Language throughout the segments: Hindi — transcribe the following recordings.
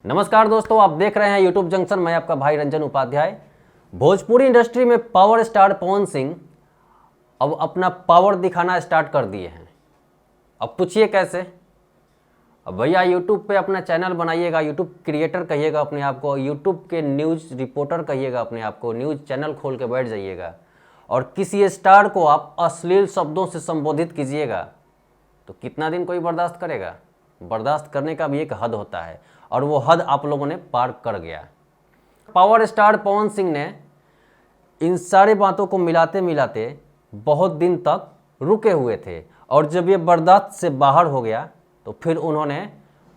नमस्कार दोस्तों, आप देख रहे हैं यूट्यूब जंक्शन। मैं आपका भाई रंजन उपाध्याय। भोजपुरी इंडस्ट्री में पावर स्टार पवन सिंह अब अपना पावर दिखाना स्टार्ट कर दिए हैं। अब पूछिए कैसे। अब भैया यूट्यूब पे अपना चैनल बनाइएगा, यूट्यूब क्रिएटर कहिएगा अपने आप को, यूट्यूब के न्यूज़ रिपोर्टर कहिएगा अपने आप को, न्यूज़ चैनल खोल के बैठ जाइएगा और किसी स्टार को आप अश्लील शब्दों से संबोधित कीजिएगा तो कितना दिन कोई बर्दाश्त करेगा। बर्दाश्त करने का भी एक हद होता है और वो हद आप लोगों ने पार कर गया। पावर स्टार पवन सिंह ने इन सारी बातों को मिलाते मिलाते बहुत दिन तक रुके हुए थे और जब ये बर्दाश्त से बाहर हो गया तो फिर उन्होंने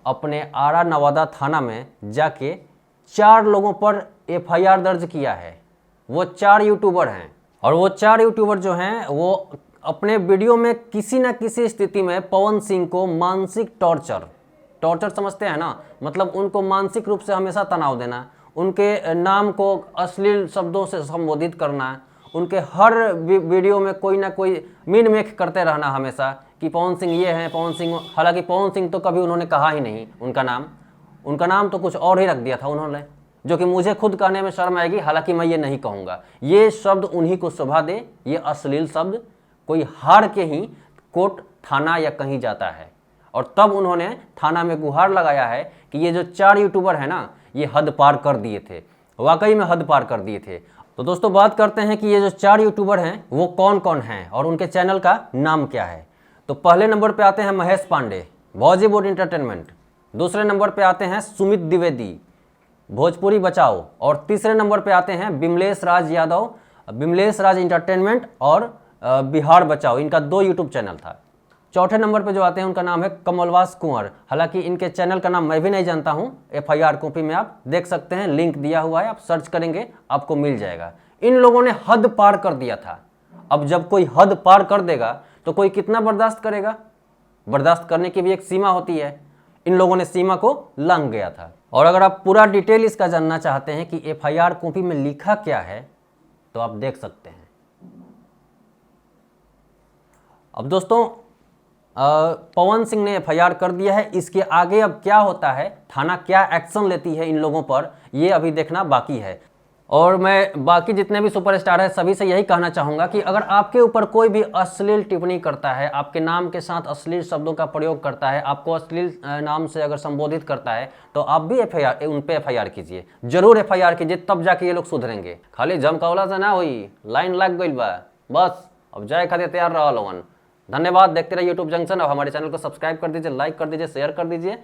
अपने आरा नवादा थाना में जाके 4 लोगों पर एफआईआर दर्ज किया है। वो 4 यूट्यूबर हैं और वो 4 यूट्यूबर जो हैं वो अपने वीडियो में किसी न किसी स्थिति में पवन सिंह को मानसिक टॉर्चर समझते हैं ना, मतलब उनको मानसिक रूप से हमेशा तनाव देना, उनके नाम को अश्लील शब्दों से संबोधित करना, उनके हर वीडियो में कोई ना कोई मीन मेख करते रहना हमेशा कि पवन सिंह ये हैं, पवन सिंह। हालांकि पवन सिंह तो कभी उन्होंने कहा ही नहीं उनका नाम तो कुछ और ही रख दिया था उन्होंने, जो कि मुझे खुद कहने में शर्म आएगी। हालांकि मैं ये नहीं कहूँगा, ये शब्द उन्हीं को शोभा दे। ये अश्लील शब्द कोई हार के ही कोर्ट, थाना या कहीं जाता है और तब उन्होंने थाना में गुहार लगाया है कि ये जो 4 यूट्यूबर हैं ना, ये हद पार कर दिए थे, वाकई में हद पार कर दिए थे। तो दोस्तों बात करते हैं कि ये जो 4 यूट्यूबर हैं वो कौन कौन हैं और उनके चैनल का नाम क्या है। तो पहले नंबर पे आते हैं महेश पांडे, बॉलीवुड एंटरटेनमेंट। दूसरे नंबर पे आते हैं सुमित द्विवेदी, भोजपुरी बचाओ। और तीसरे नंबर पे आते हैं बिमलेश राज यादव, बिमलेश राज एंटरटेनमेंट और बिहार बचाओ। इनका 2 यूट्यूब चैनल था। चौथे नंबर पे जो आते हैं उनका नाम है कमलवास कुंवर। हालांकि इनके चैनल का नाम मैं भी नहीं जानता हूं, एफआईआर कॉपी में आप देख सकते हैं, लिंक दिया हुआ है, आप सर्च करेंगे आपको मिल जाएगा। इन लोगों ने हद पार कर दिया था। अब जब कोई हद पार कर देगा तो कोई कितना बर्दाश्त करेगा। बर्दाश्त करने की भी एक सीमा होती है। इन लोगों ने सीमा को लांघ गया था। और अगर आप पूरा डिटेल इसका जानना चाहते हैं कि एफआईआर कॉपी में लिखा क्या है तो आप देख सकते हैं। अब दोस्तों पवन सिंह ने एफआईआर कर दिया है। इसके आगे अब क्या होता है, थाना क्या एक्शन लेती है इन लोगों पर, ये अभी देखना बाकी है। और मैं बाकी जितने भी सुपरस्टार हैं सभी से यही कहना चाहूँगा कि अगर आपके ऊपर कोई भी अश्लील टिप्पणी करता है, आपके नाम के साथ अश्लील शब्दों का प्रयोग करता है, आपको अश्लील नाम से अगर संबोधित करता है तो आप भी उन पर एफआईआर कीजिए, जरूर एफआईआर कीजिए, तब जाके ये लोग सुधरेंगे। खाली जमकौला से ना हुई, लाइन लग गई बा बस, अब जाए खातिर तैयार रहा लोगन। धन्यवाद। देखते रहिए यूट्यूब जंक्शन। और हमारे चैनल को सब्सक्राइब कर दीजिए, लाइक कर दीजिए, शेयर कर दीजिए।